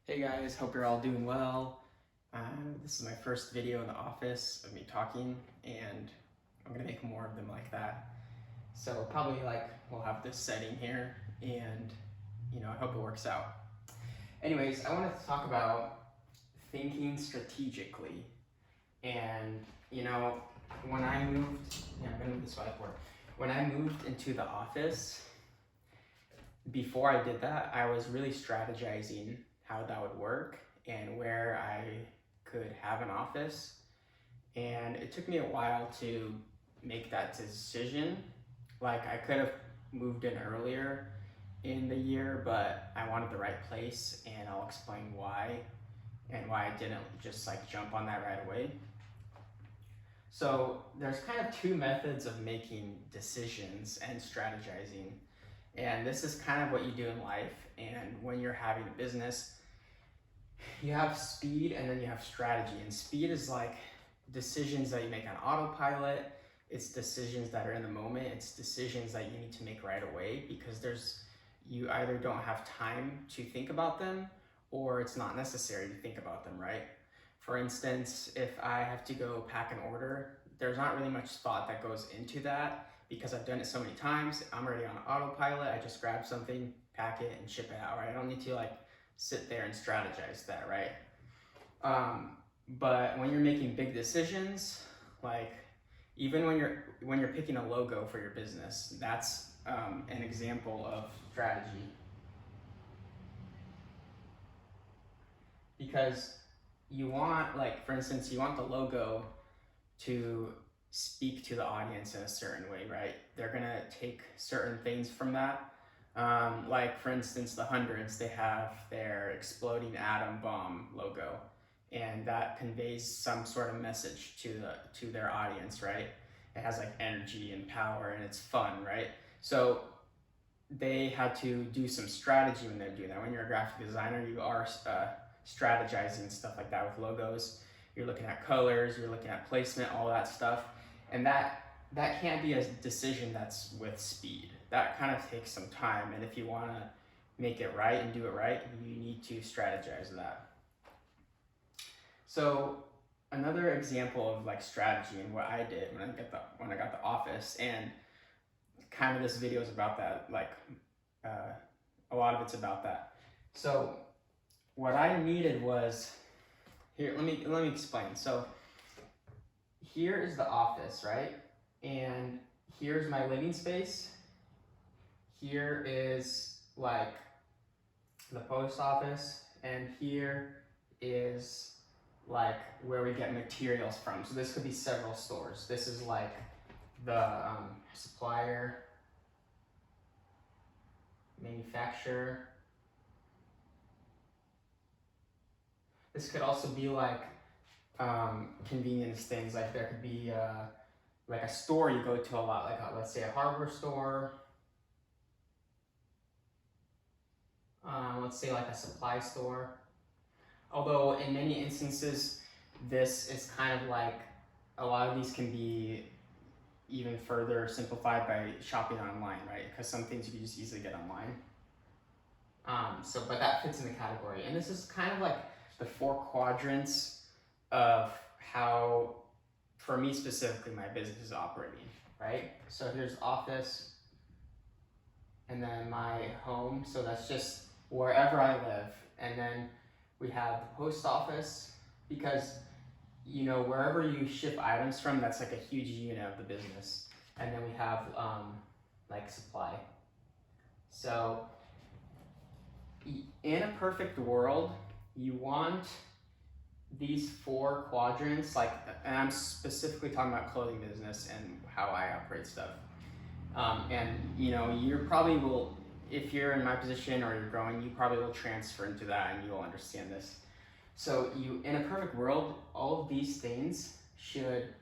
Hey guys, hope you're all doing well. This is my first video in the office of me talking, and I'm gonna make more of them like that. So probably we'll have this setting here, and I hope it works out. Anyways, I wanted to talk about thinking strategically. And when I moved, I'm gonna move this whiteboard. When I moved into the office, before I did that, I was really strategizing how that would work and where I could have an office. And it took me a while to make that decision. Like, I could have moved in earlier in the year, but I wanted the right place, and I'll explain why and why I didn't just jump on that right away. So there's kind of two methods of making decisions and strategizing. And this is kind of what you do in life. And when you're having a business, you have speed and then you have strategy. And speed is like decisions that you make on autopilot. It's decisions that are in the moment. It's decisions that you need to make right away because you either don't have time to think about them or it's not necessary to think about them, right? For instance, if I have to go pack an order, there's not really much thought that goes into that because I've done it so many times. I'm already on autopilot. I just grab something, pack it, and ship it out, right? I don't need to sit there and strategize that, right? But when you're making big decisions, even when you're picking a logo for your business, that's an example of strategy. Because you want, for instance, you want the logo to speak to the audience in a certain way, right? They're gonna take certain things from that. For instance, the hundreds, they have their exploding atom bomb logo, and that conveys some sort of message to their audience, right? It has energy and power, and it's fun, right? So they had to do some strategy when they're doing that. When you're a graphic designer, you are strategizing stuff like that with logos. You're looking at colors, you're looking at placement, all that stuff. And that can't be a decision that's with speed. That kind of takes some time. And if you want to make it right and do it right, you need to strategize that. So another example of strategy and what I did when I got the office, and kind of this video is about that. A lot of it's about that. So what I needed was, here, let me explain. So here is the office, right? And here's my living space. Here is the post office, and here is where we get materials from. So this could be several stores. This is the supplier, manufacturer. This could also be convenience things. There could be a store you go to a lot, let's say a hardware store. Let's say a supply store. Although in many instances, this is kind of a lot of these can be even further simplified by shopping online, right? Because some things you can just easily get online. But that fits in the category. And this is kind of the 4 quadrants of how, for me specifically, my business is operating, right? So here's office, and then my home. So that's just wherever I live. And then we have the post office, because wherever you ship items from, that's a huge unit of the business. And then we have supply. So in a perfect world, you want these 4 quadrants, and I'm specifically talking about clothing business and how I operate stuff. And you probably will, if you're in my position or you're growing, you probably will transfer into that and you'll understand this. So in a perfect world, all of these things should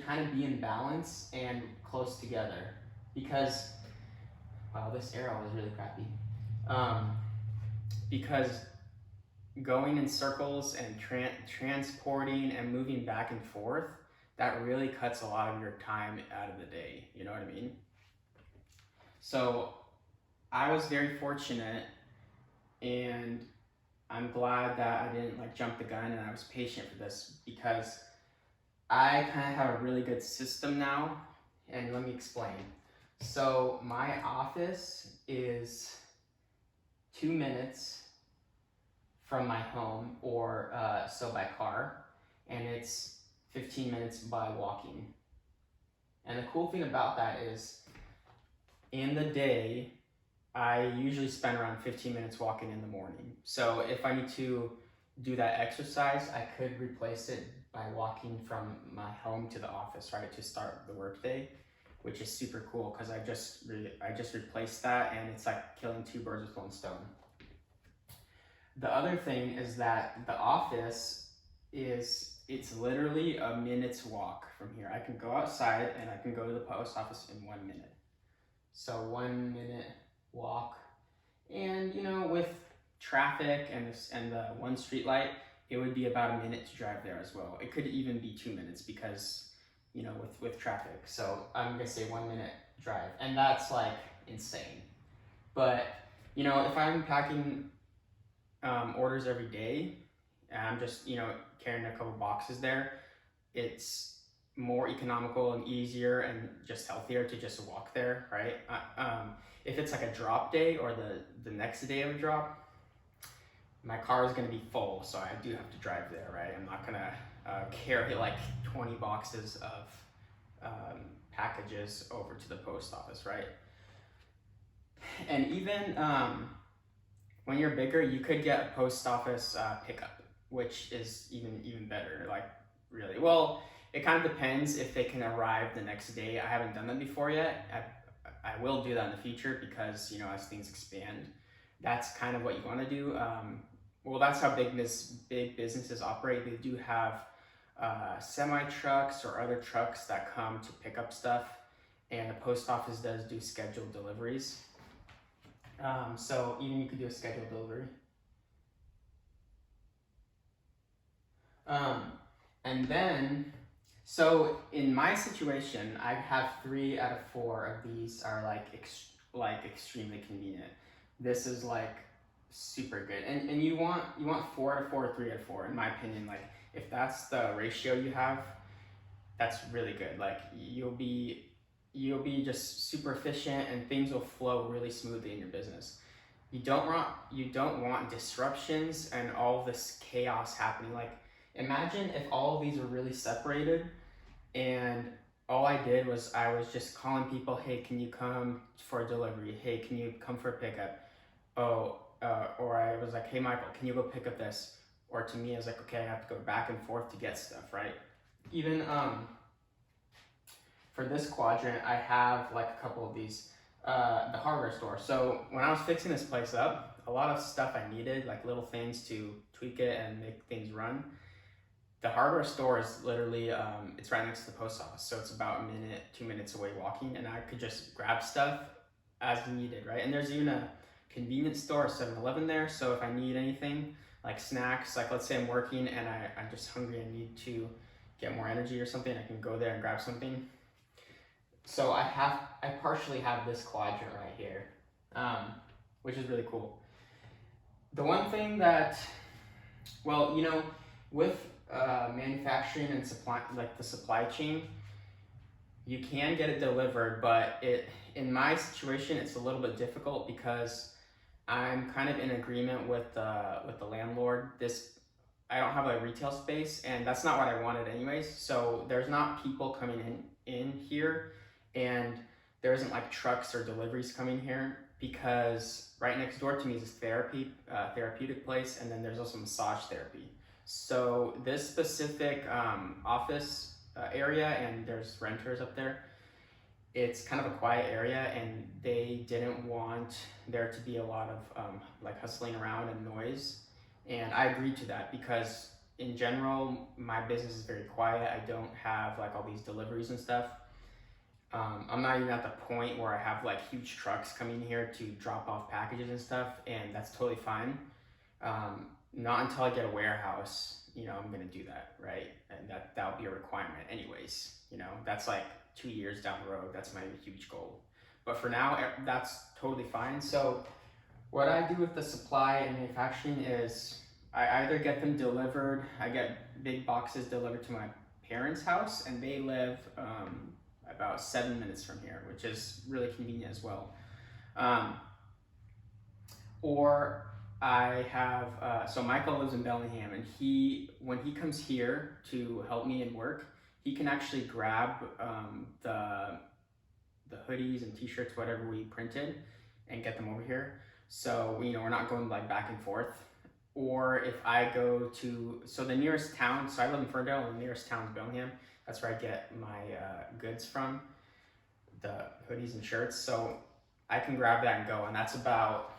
kind of be in balance and close together, because, wow, this arrow is really crappy. Because going in circles and transporting and moving back and forth, that really cuts a lot of your time out of the day. You know what I mean? So I was very fortunate, and I'm glad that I didn't like jump the gun and I was patient for this, because I kind of have a really good system now, and let me explain. So my office is 2 minutes from my home, or so by car, and it's 15 minutes by walking. And the cool thing about that is, in the day, I usually spend around 15 minutes walking in the morning. So if I need to do that exercise, I could replace it by walking from my home to the office, right, to start the workday, which is super cool because I just replaced that, and it's like killing two birds with one stone. The other thing is that the office it's literally a minute's walk from here. I can go outside and I can go to the post office in 1 minute. So 1 minute walk, and with traffic and the one street light, it would be about a minute to drive there as well. It could even be 2 minutes because with traffic. So I'm gonna say 1 minute drive, and that's like insane. But if I'm packing orders every day and I'm just carrying a couple boxes there, it's more economical and easier and just healthier to just walk there, right? If it's like a drop day or the next day of a drop, my car is going to be full, so I do have to drive there, right? I'm not going to carry like 20 boxes of packages over to the post office, right? And even when you're bigger, you could get a post office pickup, which is even better. Like, really, well, it kind of depends if they can arrive the next day. I haven't done that before yet. I will do that in the future because as things expand, that's kind of what you want to do. Well, that's how big businesses operate. They do have semi trucks or other trucks that come to pick up stuff, and the post office does do scheduled deliveries. So even you could do a scheduled delivery. And then, so in my situation, I have 3 out of 4 of these are like extremely convenient. This is like super good, and you want 4 out of 4 or 3 out of 4, in my opinion. Like, if that's the ratio you have, that's really good. Like, you'll be just super efficient, and things will flow really smoothly in your business. You don't want disruptions and all this chaos happening. Like, imagine if all of these were really separated, and all I did was I was just calling people, hey, can you come for a delivery? Hey, can you come for a pickup? Or I was like, hey, Michael, can you go pick up this? Or to me, I was like, okay, I have to go back and forth to get stuff, right? Even for this quadrant, I have like a couple of these, the hardware store. So when I was fixing this place up, a lot of stuff I needed, like little things to tweak it and make things run. The hardware store is literally, it's right next to the post office. So it's about a minute, 2 minutes away walking, and I could just grab stuff as needed, right? And there's even a convenience store, 7-Eleven there. So if I need anything, like snacks, like let's say I'm working and I'm just hungry and need to get more energy or something, I can go there and grab something. So I partially have this quadrant right here, which is really cool. The one thing that, well, with manufacturing and supply, like the supply chain, you can get it delivered, but in my situation, it's a little bit difficult because I'm kind of in agreement with the landlord. I don't have a retail space, and that's not what I wanted anyways. So there's not people coming in here, and there isn't like trucks or deliveries coming here, because right next door to me is this therapeutic place, and then there's also massage therapy. So this specific office area, and there's renters up there, it's kind of a quiet area, and they didn't want there to be a lot of like hustling around and noise. And I agreed to that because in general, my business is very quiet. I don't have like all these deliveries and stuff. I'm not even at the point where I have like huge trucks coming here to drop off packages and stuff, and that's totally fine. Not until I get a warehouse, I'm gonna do that, right? And that'll be a requirement anyways. That's like 2 years down the road. That's my huge goal. But for now, that's totally fine. So what I do with the supply and manufacturing is I either get them delivered, I get big boxes delivered to my parents' house, and they live about 7 minutes from here, which is really convenient as well. Um, or I have, so Michael lives in Bellingham, and when he comes here to help me in work, he can actually grab the hoodies and t-shirts, whatever we printed, and get them over here. So, we're not going like back and forth. Or if I go to, so the nearest town, so I live in Ferndale, and the nearest town is Bellingham. That's where I get my goods from, the hoodies and shirts. So I can grab that and go, and that's about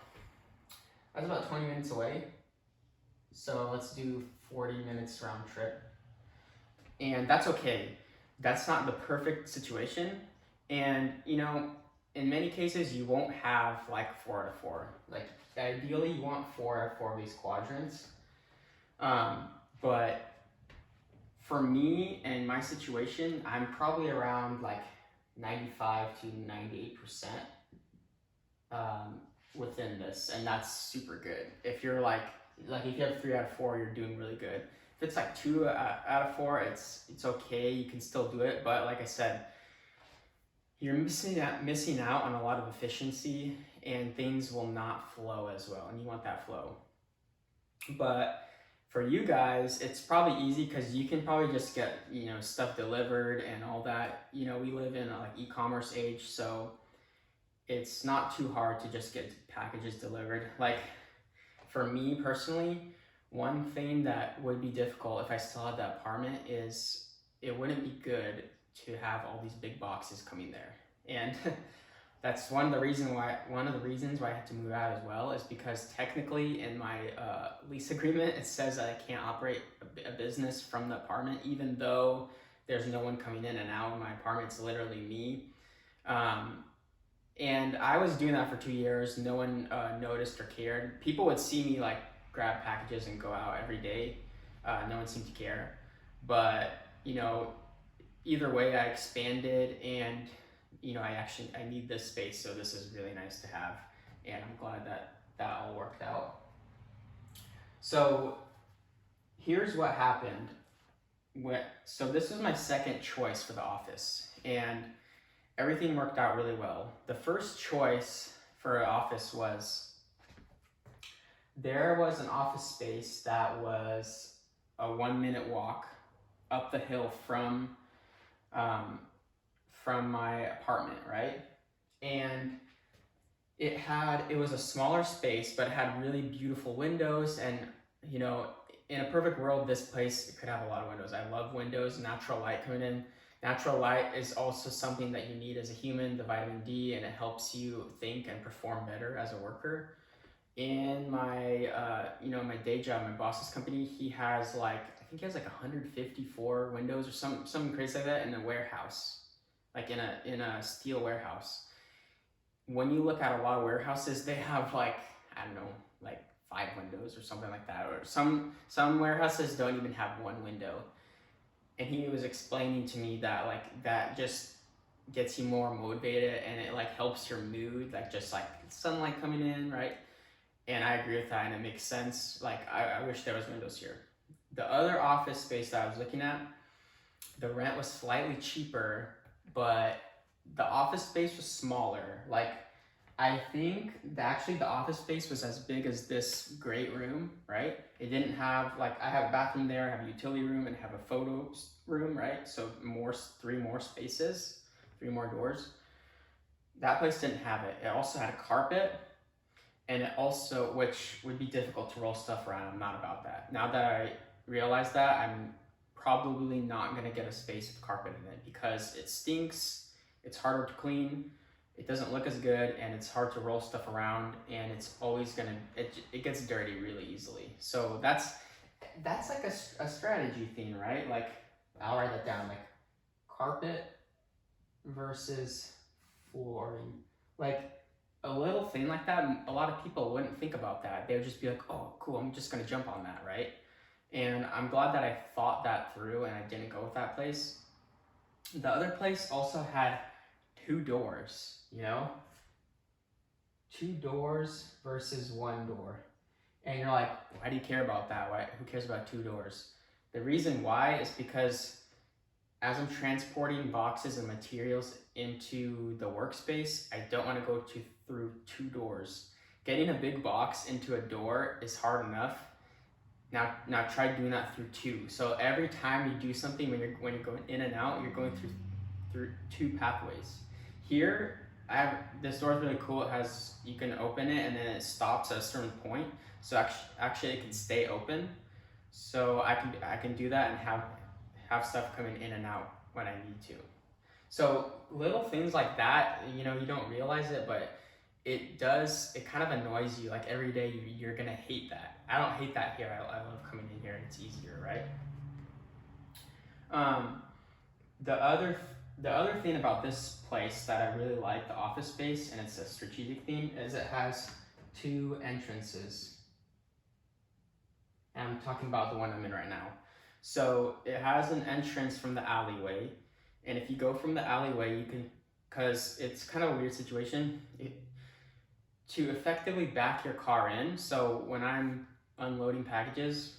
20 minutes away. So let's do 40 minutes round trip. And that's okay. That's not the perfect situation. And, in many cases, you won't have like 4 out of 4. Like, ideally, you want 4 out of 4 of these quadrants. But for me and my situation, I'm probably around like 95 to 98% within this, and that's super good. If you're like if you have 3 out of 4, you're doing really good. If it's like 2 out of 4, it's okay. You can still do it, but like I said, you're missing out on a lot of efficiency, and things will not flow as well, and you want that flow. But for you guys, it's probably easy because you can probably just get stuff delivered and all that. We live in a like e-commerce age, so it's not too hard to just get packages delivered. Like, for me personally, one thing that would be difficult if I still had that apartment is it wouldn't be good to have all these big boxes coming there. And that's one of the reasons why I had to move out as well, is because technically in my lease agreement, it says that I can't operate a business from the apartment, even though there's no one coming in and out. My apartment's literally me. And I was doing that for 2 years. No one noticed or cared. People would see me like grab packages and go out every day. No one seemed to care. But, either way, I expanded, and, I need this space, so this is really nice to have. And I'm glad that all worked out. So here's what happened. So this was my second choice for the office, and everything worked out really well. The first choice for an office there was an office space that was a 1-minute walk up the hill from my apartment, right? And it was a smaller space, but it had really beautiful windows, and in a perfect world, this place could have a lot of windows. I love windows, natural light coming in. Natural light is also something that you need as a human, the vitamin D, and it helps you think and perform better as a worker. In my, my day job, my boss's company, he has like 154 windows or something crazy like that in a warehouse, like in a steel warehouse. When you look at a lot of warehouses, they have like 5 windows or something like that, or some warehouses don't even have 1 window. And he was explaining to me that that just gets you more motivated, and it helps your mood, just sunlight coming in, right? And I agree with that, and it makes sense. I wish there was windows here. The other office space that I was looking at, the rent was slightly cheaper, but the office space was smaller. I think actually the office space was as big as this great room, right? It didn't have, I have a bathroom there, I have a utility room, and have a photo room, right? So 3 more spaces, 3 more doors. That place didn't have it. It also had a carpet, and it also, which would be difficult to roll stuff around. I'm not about that. Now that I realize that, I'm probably not gonna get a space with carpet in it because it stinks, it's harder to clean, it doesn't look as good, and it's hard to roll stuff around, and it's always it gets dirty really easily. So that's a strategy thing, right? I'll write that down, carpet versus flooring. A little thing like that, a lot of people wouldn't think about that. They would just be like, oh, cool, I'm just gonna jump on that, right? And I'm glad that I thought that through and I didn't go with that place. The other place also had 2 doors, 2 doors versus 1 door. And you're like, why do you care about that? Who cares about 2 doors? The reason why is because as I'm transporting boxes and materials into the workspace, I don't want to go through 2 doors. Getting a big box into a door is hard enough. Now try doing that through 2. So every time you do something, when you're going in and out, you're going through 2 pathways. Here, this door is really cool. It has, you can open it and then it stops at a certain point. So actually it can stay open. So I can do that and have stuff coming in and out when I need to. So little things like that, you don't realize it, but it kind of annoys you. Like every day you're gonna hate that. I don't hate that here. I love coming in here and it's easier, right? The other thing about this place that I really like, the office space, and it's a strategic theme, is it has 2 entrances. And I'm talking about the one I'm in right now. So it has an entrance from the alleyway, and if you go from the alleyway, you can, because it's kind of a weird situation, to effectively back your car in. So when I'm unloading packages,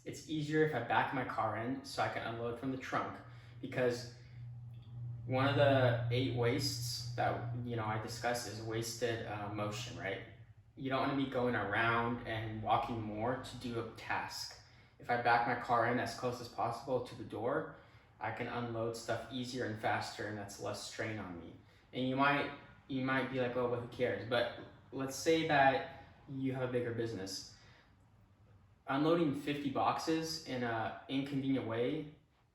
it's easier if I back my car in so I can unload from the trunk, because one of the 8 wastes that I discussed is wasted motion, right? You don't want to be going around and walking more to do a task. If I back my car in as close as possible to the door, I can unload stuff easier and faster, and that's less strain on me. And you might be like, oh, but who cares? But let's say that you have a bigger business. Unloading 50 boxes in an inconvenient way,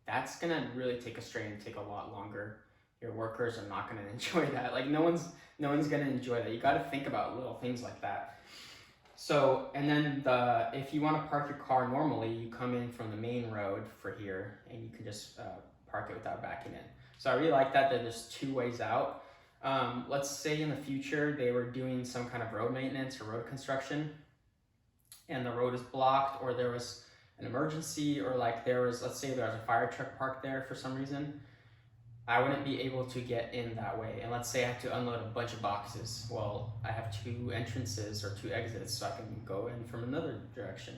that's gonna really take a strain and take a lot longer. Your workers are not gonna enjoy that. Like no one's gonna enjoy that. You gotta think about little things like that. So, and then if you wanna park your car normally, you come in from the main road for here, and you can just park it without backing in. So I really like that there's 2 ways out. Let's say in the future they were doing some kind of road maintenance or road construction, and the road is blocked, or there was an emergency, or like let's say there was a fire truck parked there for some reason, I wouldn't be able to get in that way. And let's say I have to unload a bunch of boxes. Well, I have 2 entrances or 2 exits, so I can go in from another direction.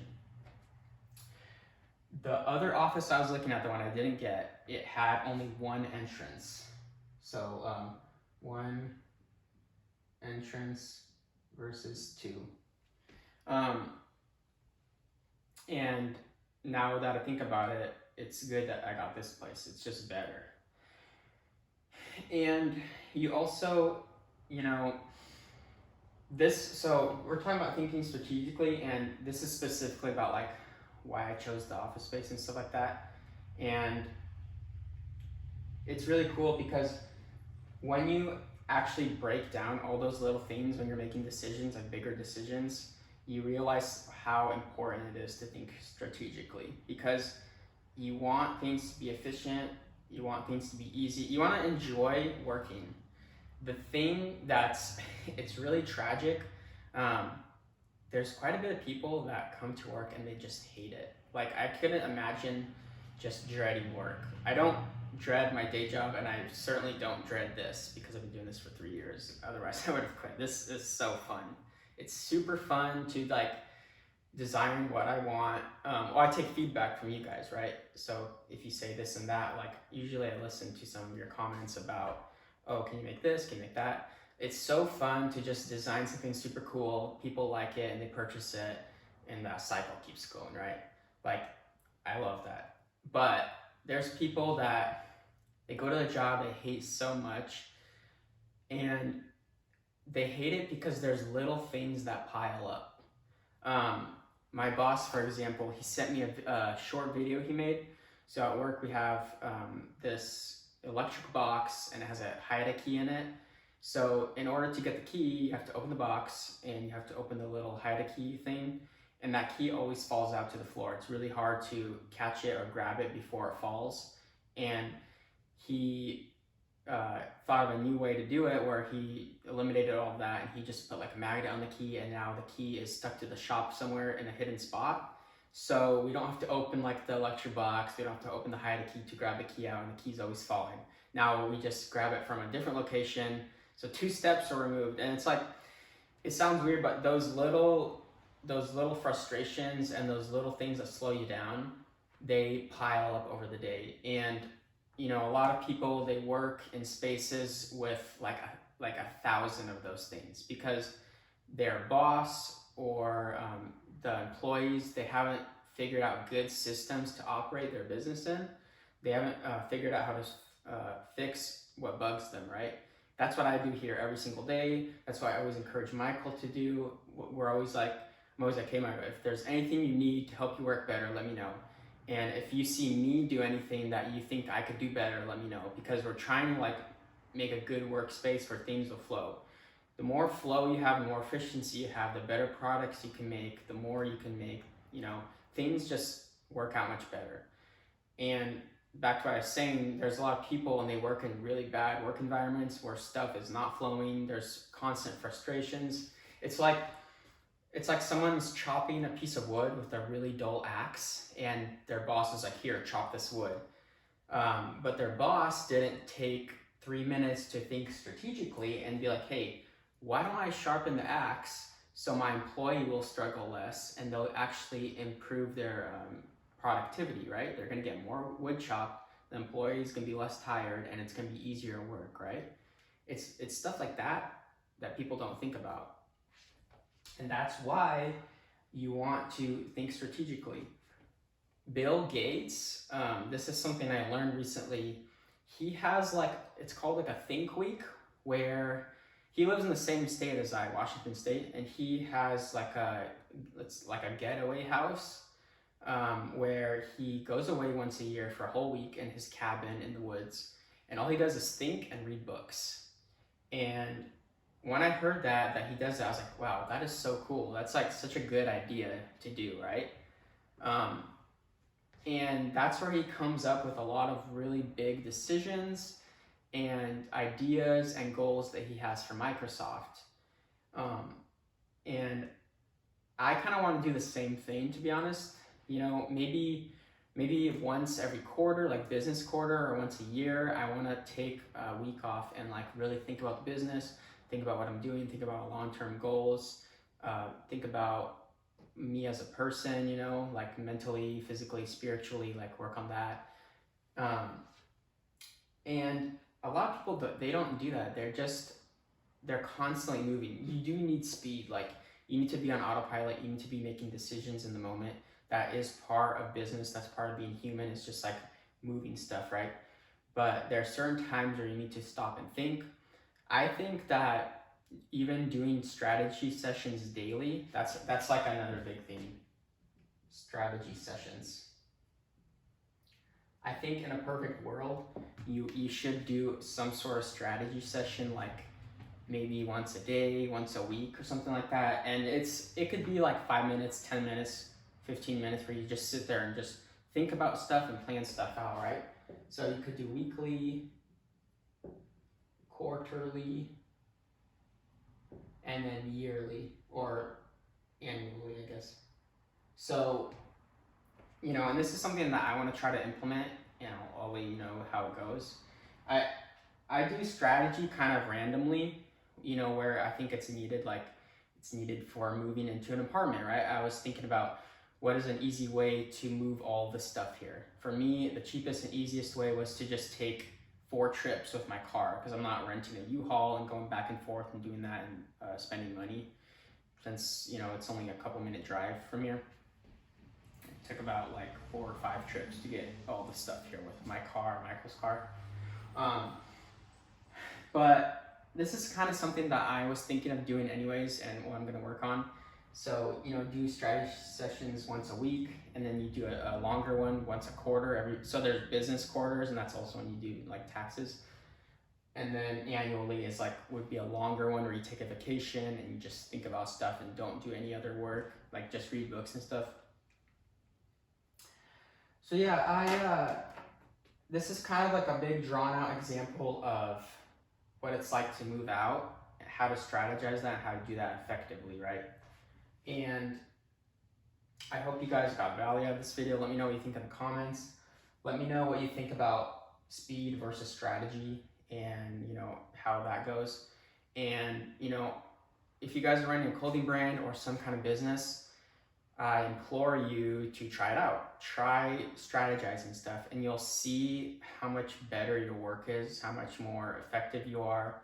The other office I was looking at, the one I didn't get, it had only 1 entrance. So 1 entrance versus 2. And now that I think about it, it's good that I got this place. It's just better. And you also, so we're talking about thinking strategically, and this is specifically about like why I chose the office space and stuff like that. And it's really cool because when you actually break down all those little things when you're making decisions, like bigger decisions, you realize how important it is to think strategically, because you want things to be efficient, you want things to be easy, you want to enjoy working. The thing it's really tragic, there's quite a bit of people that come to work and they just hate it. Like I couldn't imagine just dreading work. I don't dread my day job, and I certainly don't dread this because I've been doing this for 3 years. Otherwise I would have quit. This is so fun. It's super fun to like design what I want. I take feedback from you guys, right? So if you say this and that, like usually I listen to some of your comments about, oh, can you make this? Can you make that? It's so fun to just design something super cool. People like it and they purchase it, and that cycle keeps going, right? Like I love that. But there's people that they go to the job they hate so much, and they hate it because there's little things that pile up. My boss, for example, he sent me a short video he made. So at work we have this electric box, and it has a hide key in it. So in order to get the key, you have to open the box and you have to open the little hide key thing, and that key always falls out to the floor. It's really hard to catch it or grab it before it falls. And he thought of a new way to do it, where he eliminated all of that and he just put like a magnet on the key, and now the key is stuck to the shop somewhere in a hidden spot. So we don't have to open like the electric box, we don't have to open the hide key to grab the key out, and the key's always falling. Now we just grab it from a different location. So 2 steps are removed, and it's like, it sounds weird, but those little those little frustrations and those little things that slow you down, they pile up over the day. And you know, a lot of people, they work in spaces with like a thousand of those things because their boss or the employees, they haven't figured out good systems to operate their business in. They haven't figured out how to fix what bugs them, right? That's what I do here every single day. That's why I always encourage Michael to do. We're always like, I'm always like, hey Michael, if there's anything you need to help you work better, let me know. And if you see me do anything that you think I could do better, let me know, because we're trying to like make a good workspace where things will flow. The more flow you have, the more efficiency you have, the better products you can make, the more you can make, you know, things just work out much better. And back to what I was saying, there's a lot of people and they work in really bad work environments where stuff is not flowing. There's constant frustrations. It's like someone's chopping a piece of wood with a really dull axe and their boss is like, here, chop this wood. But their boss didn't take 3 minutes to think strategically and be like, hey, why don't I sharpen the axe so my employee will struggle less and they'll actually improve their productivity, right? They're gonna get more wood chopped, the employee's gonna be less tired, and it's gonna be easier work, right? It's stuff like that that people don't think about. And that's why you want to think strategically. Bill Gates, this is something I learned recently. He has like, it's called like a think week, where he lives in the same state as I, Washington State, and he has like it's like a getaway house where he goes away once a year for a whole week in his cabin in the woods, and all he does is think and read books. And when I heard that he does that, I was like, wow, that is so cool. That's like such a good idea to do, right? And that's where he comes up with a lot of really big decisions and ideas and goals that he has for Microsoft. And I kind of want to do the same thing, to be honest. You know, maybe once every quarter, like business quarter, or once a year, I want to take a week off and like really think about the business, think about what I'm doing, think about long-term goals, think about me as a person, you know, like mentally, physically, spiritually, like work on that. And a lot of people, they don't do that. They're constantly moving. You do need speed. Like, you need to be on autopilot. You need to be making decisions in the moment. That is part of business. That's part of being human. It's just like moving stuff, right? But there are certain times where you need to stop and think. I think that even doing strategy sessions daily, that's like another big thing. Strategy sessions. I think in a perfect world, you should do some sort of strategy session, like maybe once a day, once a week, or something like that. And it could be like 5 minutes, 10 minutes, 15 minutes, where you just sit there and just think about stuff and plan stuff out, right? So you could do weekly, quarterly, and then yearly or annually, I guess. So, you know, and this is something that I want to try to implement, and I'll let you know how it goes. I do strategy kind of randomly, you know, where I think it's needed, like it's needed for moving into an apartment, right? I was thinking about what is an easy way to move all this stuff here. For me, the cheapest and easiest way was to just take 4 trips with my car, because I'm not renting a U-Haul and going back and forth and doing that and spending money, since, you know, it's only a couple minute drive from here. It took about like 4 or 5 trips to get all the stuff here with my car, Michael's car. But this is kind of something that I was thinking of doing anyways, and what I'm going to work on. So, you know, do strategy sessions once a week, and then you do a longer one once a quarter. So there's business quarters, and that's also when you do like taxes. And then annually is like, would be a longer one where you take a vacation and you just think about stuff and don't do any other work, like just read books and stuff. So yeah, this is kind of like a big drawn out example of what it's like to move out, how to strategize that, how to do that effectively, right? And I hope you guys got value out of this video. Let me know what you think in the comments. Let me know what you think about speed versus strategy, and you know how that goes. And you know, if you guys are running a clothing brand or some kind of business, I implore you to try it out. Try strategizing stuff, and you'll see how much better your work is, how much more effective you are.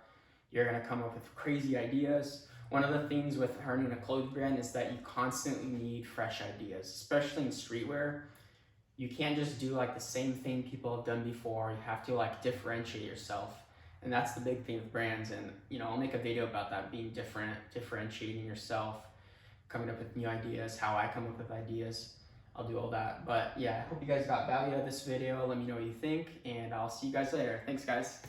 You're gonna come up with crazy ideas. One of the things with running a clothing brand is that you constantly need fresh ideas, especially in streetwear. You can't just do like the same thing people have done before. You have to like differentiate yourself. And that's the big thing with brands. And I'll make a video about that, being different, differentiating yourself, coming up with new ideas, how I come up with ideas. I'll do all that. But yeah, I hope you guys got value out of this video. Let me know what you think, and I'll see you guys later. Thanks, guys.